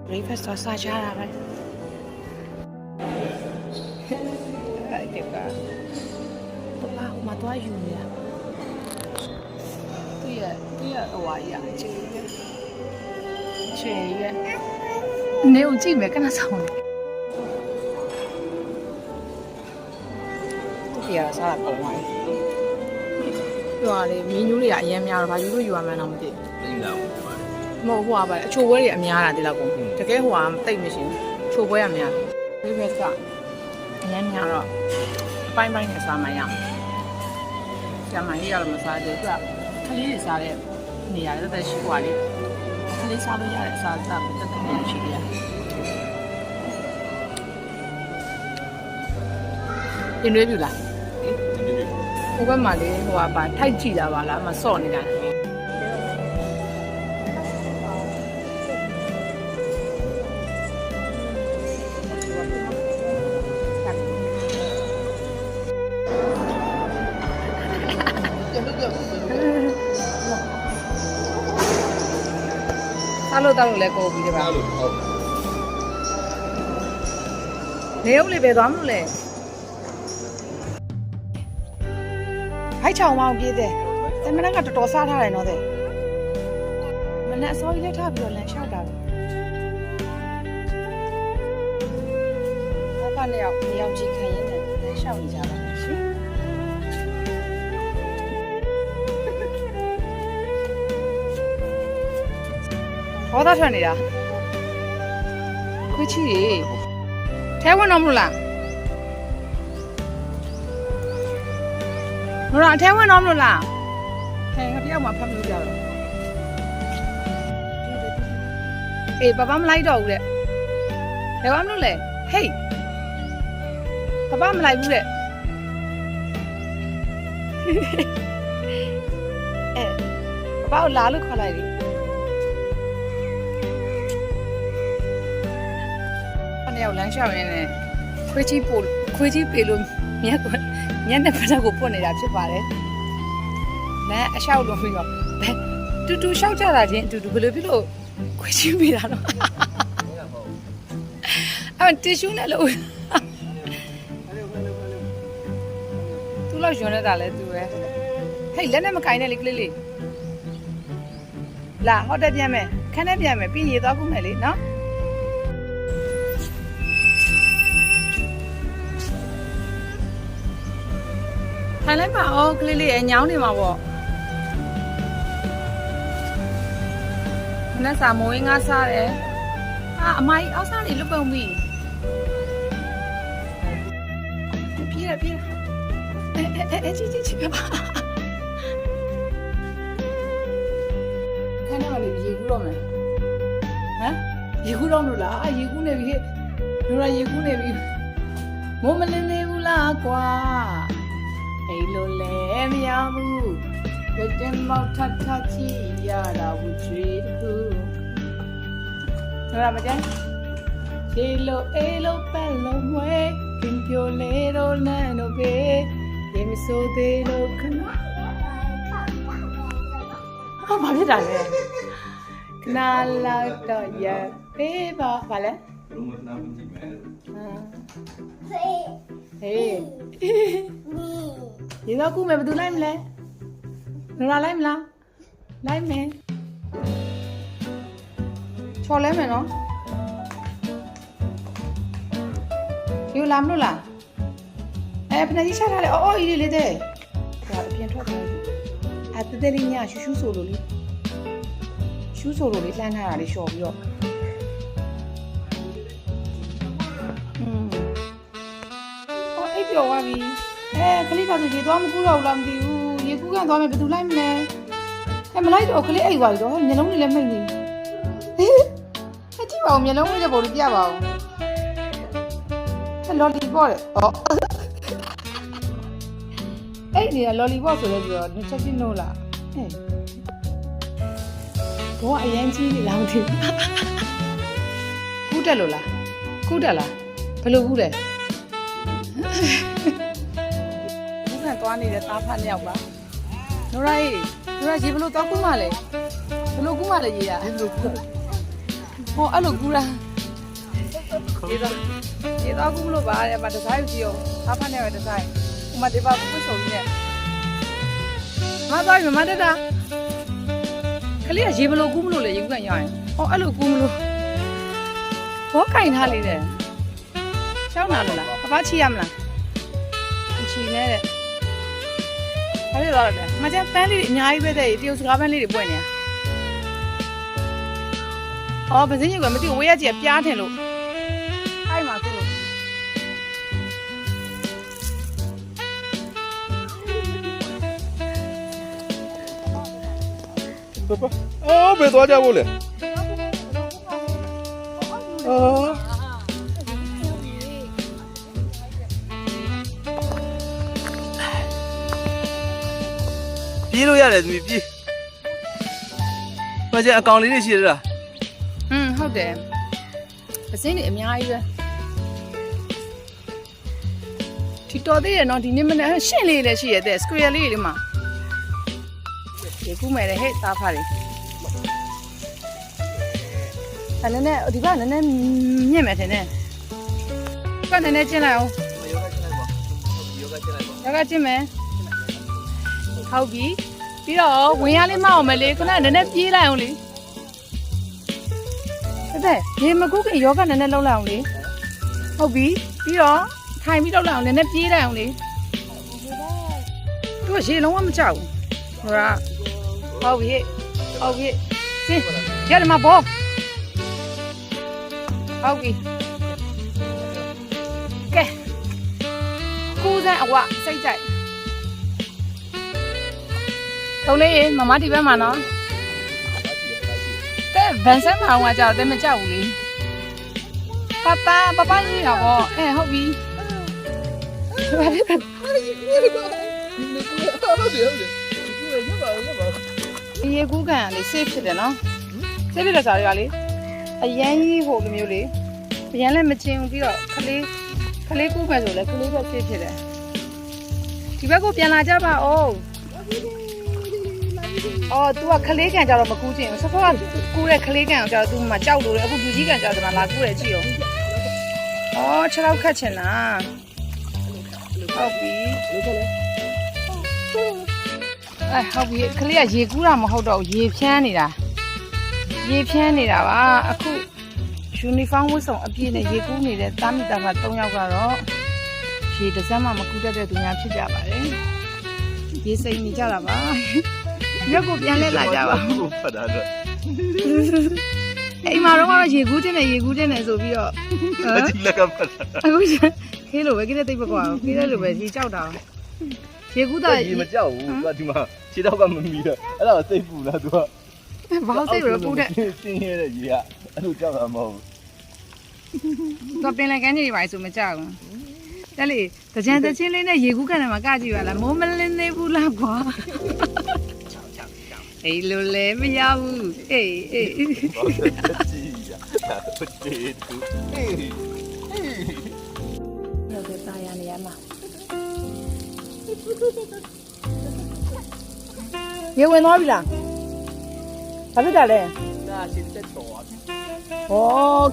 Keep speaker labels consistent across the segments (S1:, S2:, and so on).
S1: breakfast တော့စားကြတာပဲအဲ့ဒီကပပဟိုမှာတော့ယူနေတာသူရအဝါရချေရနေဦးကြည့်မယ်ကနဆောင်သူပြရစားတာပုံပါပြောရလေမီနူးတွေကအရင်များတော့ဘာယူလို့ယူရမှန်းတော့မသိဘူး မဟုတ်ဟိုပါအချိုပွဲတွေအများတာဒီလောက်ကုန်တကယ်ဟိုကတိတ်မရှိဘူးချိုပွဲကများဒီဘက်ကအရင်များတော့အပိုင်းပိုင်းနဲ့စားမှရအောင်ကျမကြီးကတော့မစားသေးဘူးကလေးတွေစားတဲ့နေရာတက်တက်ရှိกว่าလေကလေးစားလို့ရတဲ့အစားအစာတက်တက်များရှိတယ်ပြင်ရွေးပြူလားဟိုဘက်မှာလေဟိုကပါထိုက်ကြည့်တာပါလားမစော့နေတာစားလို့တောက်လို့လဲကိုပြီးတယ်ပါစားလို့ဟုတ်နေဦးလေးပဲသွားမလို့လဲဟိုက်ချောင်းမအောင်ပြေးတယ်တမနက်ကတော်တော်စားထားတယ်နော်တဲ့မနက်အစောကြီးလက်ထားပြီးတော့လမ်းလျှောက်တာပဲဘာနဲ့ရောက်ကြည့်ခံရင်းနဲ့လမ်းလျှောက်နေကြတာရှင်ဟောသားထွက်နေတာခွေးချီတွေထဲဝင်တော့မလို့လားဟိုတော့အထဲဝင်တော့မလို့လားဟဲ့ငါတယောက်မှဖတ်မလို့ကြတော့အေးပပမလိုက်တော့ဘူးတဲ့ဘယ်ဝမ်းလို့လဲဟေးပပမလိုက်ဘူးတဲ့အဲပပကိုလာလို့ခေါ်လိုက်တယ်ရောက်လမ်းလျှောက်ရင်းနဲ့ခွေးကြီးပေလို့မျက်နဲ့ဖက်ကိုပွတ်နေတာဖြစ်ပါတယ်။လမ်းအလျှောက်လို့ပြီးတော့တူတူလျှောက်ကြတာချင်းအတူတူဘယ်လိုဖြစ်လို့ခွေးကြီးပေတာတော့အဲ့တီရှူးနဲ့လို့သူ့လောက်ရွံနေတာလဲသူပဲဟဲ့လက်နဲ့မကင်နဲ့လေကလေးလေးလာဟောတက်ပြန်မယ်ခန်းနဲ့ပြန်မယ်ပြီးရေသွားခုမယ်လေနော်ထိုင်လိုက်ပါအော်ကလေးလေးအညောင်းနေမှာပေါ့မနက်စာမိုးဝင်းငါစားတယ်အမကြီးအောက်စားနေလွတ်ပုံပြီပြေးရကြည့်ပါခဏလေးရေကူးတော့မယ်ဟမ်ရေကူးတော့လို့လားရေကူးနေပြီတို့ရရေကူးနေပြီမိုးမလင်းသေးဘူးလားကွာအိလိုလဲမရဘူးကြွတင်မောက်ထထချီရတာဝချွေတခုတို့ရမကြမ်းခြေလိုအေလိုပက်လုံးမွေးပင်ပြိုလေးတို့လမ်းတို့ပဲဒီမဆိုသေးလို့ခဏဘာဖြစ်တာလဲခဏလောက်တော့ရပေးပါဘာလဲလုံးဝနားမကြည့်မယ်ဟေးဒီတော့ကူမယ်ဘယ်သူလိုက်မလဲနရာလိုက်မလားလိုက်မယ်ချော်လဲမယ်နော်ယူလာမလို့လားဖနကြီးချထားတယ်အော်အေးလေးတဲ့ဒါအပြင်ထွက်တယ်တဲတဲလေးညရှူးရှူးဆိုလို့လေရှူးဆိုလို့လေလှမ်းထားတာလေးလျှော်ပြီးတော့အိပ်ပျော်သွားပြီကလေးကဆိုရေသွားမကူတော့ဘူးလားမသိဘူးရေကူးကန်သွားမယ်ဘယ်သူလိုက်မလဲမလိုက်တော့ကလေးအိပ်သွားပြီတော့မျက်လုံးတွေလည်းမိတ်နေကြည့်ပါဦးမျက်လုံးလေးတဲ့ပုံလေးပြပါဦးလော်လီပေါ့တဲ့အဲ့ဒီကလော်လီပေါ့ဆိုတော့ပြောချက်ချင်းနိုးလားဘောအရင်ကြီးနေလားမသိဘူးကူးတက်လို့လားကူးတက်လားဘယ်လိုကူးလဲဘူးကသွားနေတဲ့သားဖတ်နှစ်ယောက်ပါနိုရာရေဘယ်လိုတော့ကူးမှလဲဘယ်လိုကူးမှလဲရေရဘယ်လိုကူး ဟောအဲ့လိုကူးတာဒီတော့ကူးလို့ပါတဲ့မှာဒီဇိုင်းကြည့်အောင်အားဖတ်နေရဒီဇိုင်းဟိုမှာဒီပါဘူးဆိုပြီးနဲ့မသွားပြီမတက်တာကလေးကရေဘလို့ကူးမလို့လေရေကူးကန်ရရင်ဟောအဲ့လိုကူးမလို့ဘောကင်ထားလေးတဲ့ရှောင်းလာလို့လားပပချီရမလားချီနေတဲ့အဲ့ဒီတော့လေမကျပန်းလေးအများကြီးပဲတဲ့တရုတ်စကားပန်းလေးတွေပွင့်နေအော်ဗစင်းကြီးကမသိဝေးရကြီးပြားထင်လို့အဲ့မှာသူ့လို့
S2: ပပအော်ဘယ်သွားကြဖို့လဲအော်ပြေးလို့ရတယ်သူပြေးမကျအကောင်လေးတွေရှိရလား
S1: ဟုတ်တယ်ပစင်းတွေအများကြီးပဲဒီတော်သေးရနော်ဒီနေ့မနေ့ရှင်းလေးလည်းရှိရတဲ့ square လေးတွေမှာဒီကူးမယ်လေဟဲ့သားဖားလေးအဲ့နဲ့ဒီကနည်းနည်းမြင့်မယ်ထင်တယ်ကနည်းနည်းကျင်းလိုက်အောင်ယောဂကျင်းမယ်ဟုတ်ပြီပြီးတော့ဝင်ရလေးမအောင်မယ်လေခုနကနည်းနည်းပြေးလိုက်အောင်လေတဲ့ရေမကုတ်ခင်ယောဂနည်းနည်းလှုပ်လိုက်အောင်လေဟုတ်ပြီပြီးတော့ထိုင်ပြီးလှုပ်လိုက်အောင်နည်းနည်းပြေးလိုက်အောင်လေသူကရေလုံးဝမကြောက်ဘူးဟိုကဟုတ်ပြီဟုတ်ပြီစင်ရတယ်မဘောဟုတ်ပြီကဲကူးစမ်းအဝစိတ်ကြိုက်ထုံးလေးမမဒီဘက်မှာနော်တဲ့ဗန်ဆန်မအောင်ကကြောက်တယ်မကြောက်ဘူးလေပပကြီးရပါဟုတ်ပြီရေကူးကန်လေ safe ဖြစ်တယ်နော် safe ဖြစ်တယ်ဆိုတော့လေအရန်ကြီးဟိုလိုမျိုးလေအရန်လည်းမကျင်ဘူးပြီးတော့ခလေးကူးမယ်ဆိုလဲခလေးပဲ safe ဖြစ်တယ်ဒီဘက်ကိုပြန်လာကြပါဦးအော် तू ကခလေးကန်ကြတော့မကူးချင်ဘူးဆောကကူးတဲ့ခလေးကန်အောင်ကြတော့ तू မှကြောက်လို့လေအခုလူကြီးကန်ကြတော့ဒီမှာလာကူးတယ်ကြည့်ရောအော်6လောက်ခတ်ချင်လားဟုတ်ပြီဟုတ်ပြီခလေးကရေကူးတာမဟုတ်တော့ရေဖြန်းနေတာပါအခုယူနီဖောင်းဝတ်စုံအပြည့်နဲ့ရေကူးနေတဲ့တာမီတာက3ယောက်ကတော့ရေတစ်စက်မှမကူးတတ်တဲ့သူများဖြစ်ကြပါတယ်ရေစိမ်နေကြတာပါရုပ်ကိုပြန်လဲလာကြပါ
S2: ဖတ်တာတော့
S1: အိမ်မှာတော့ရေကူးတင်နေဆိုပြီးတော့
S2: ဒီလက်ကဖတ်တာ
S1: အခုခေးလို့ပဲကိတဲ့တိတ်ပကွာခေးတဲ့လိုပဲရေကြောက်တာရေကူးတာ
S2: ရေမကြောက်ဘူးသူကဒီမှာခြေတော့ကမမီတော့အဲ့ဒါစိတ်ပူလားသူက
S1: ဘာစိတ်ရပူတဲ့
S2: စင်းရဲတဲ့ရေကအဲ့လိုကြောက်တာမဟုတ်ဘူး
S1: သူပင်လည်းကန်းကြီးပါဆိုမကြောက်ဘူးတက်လေတကြံတချင်းလေးနဲ့ရေကူးကန်ထဲမှာကကြည့်ပါလားမိုးမလင်းသေးဘူးလားကွာအေးလိုလဲမရဘူးအေးရောက်တဲ့သားရနေရမှာရေဝင်သွားပြီလားဘာဖြစ်တာလဲ
S2: ဒါရှင်းတက်ချော်
S1: ဩ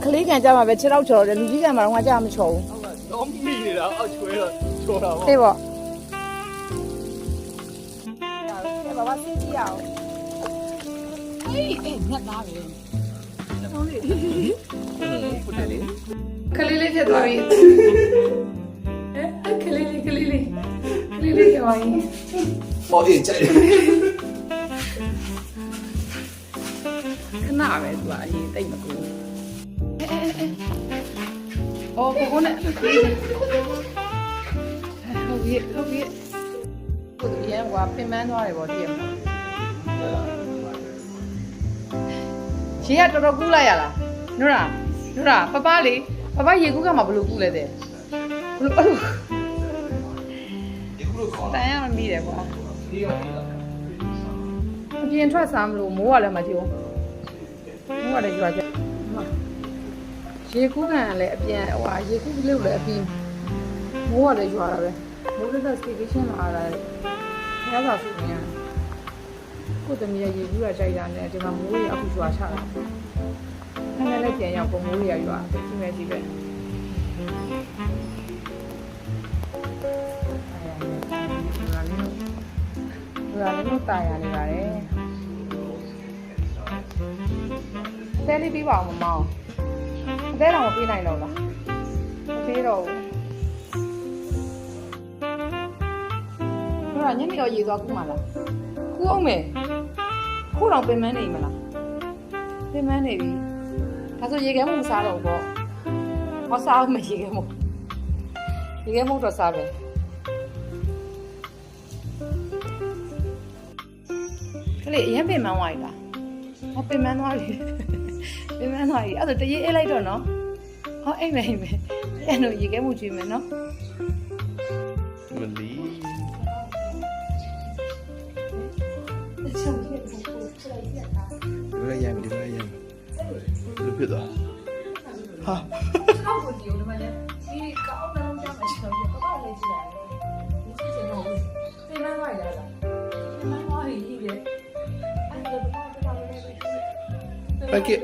S1: ခလေးကန်ကြမှာပဲ6တော့ချော်တယ်လူကြီးကန်မှာတော့ငါကြာမချော်ဘူး
S2: တော့မိနေတာအောက်ချွဲတော့ချော်တာပေါ့
S1: အေးပေါ့ဘာဘာသိကြည့်အောင်အေးငတ်သားပဲဟုတ်လေခလေးလေးဖြစ်သွားပြီခလေးလေးကျော်ရင်
S2: ဟောအေးကြိုက်
S1: ခဏပဲသူကအရင်တိတ်မကူအော်ကိုနဲ့ဟုတ်ပြီကိုရန်ကပင်ပန်းသွားတယ်ဗောတည့်ရမှာရေကတော်တော်ကူးလိုက်ရလားနုရာပပလေးပပရေကူးကမှဘလို့ကူးလဲတဲ့ဘလို့
S2: ဒီကူလို့ခေါ်
S1: တန်ရမမိတယ်ကွာအပြင်ထွက်စားမလို့မိုးကလည်းမကြည့်ဘူးမိုးကလည်းကြွားကြရေကူးကန်ကလည်းအပြန်ဟိုရေကူးလို့လည်းအပြင်မိုးကလည်းကြွားတာပဲမိုးတက် station လာတာရပါဆိုရင်ကိုတမီးရေကူးရကြိုက်တာနဲ့ဒီမှာမိုးတွေအခုကြွားချတာ ခဏလေးပြန်ရောက်ပုံမိုးတွေကရွာဒီမဲ့ကြီးပဲရွာလေးတို့တာယာနေပါတယ်အသေးလေးပြီးပါအောင်မမောင်အသေးတော့မပြီးနိုင်တော့လားမပြီးတော့ဘူးညနေတော့ရေသွားခုမှလားခုအောင်မယ်ခုတော့ပင်မနေမလားပင်မနေပြီဒါဆိုရေခဲမှုမစားတော့ဘူးပေါ့ဟောစားမရေခဲမှုတော့စားပဲကလေးအရင်ပင်မသွားပြီလားဟောပင်မသွားပြီပင်မသွားပြီအဲ့ဒါတရေအေးလိုက်တော့နော်ဟောအိမ်မယ်အဲ့တော့ရေခဲမှုကျွေးမယ်နော်
S2: မလီဒီလိုရမ်းဒီလိုရမ်းလူဖြစ်သွားဟာ
S1: ကောက်ကိုဒီလိုမှလည်းဒီကောက်နှလုံးကြမှာချောင်းပြတော့လေးကြည့်ရတယ်ဒီစီစင်တော့ပင်မသွားရလားပင်မသွားပြီကြီးတယ်အဲ့ဒါတော့လေးပဲ
S2: Pakai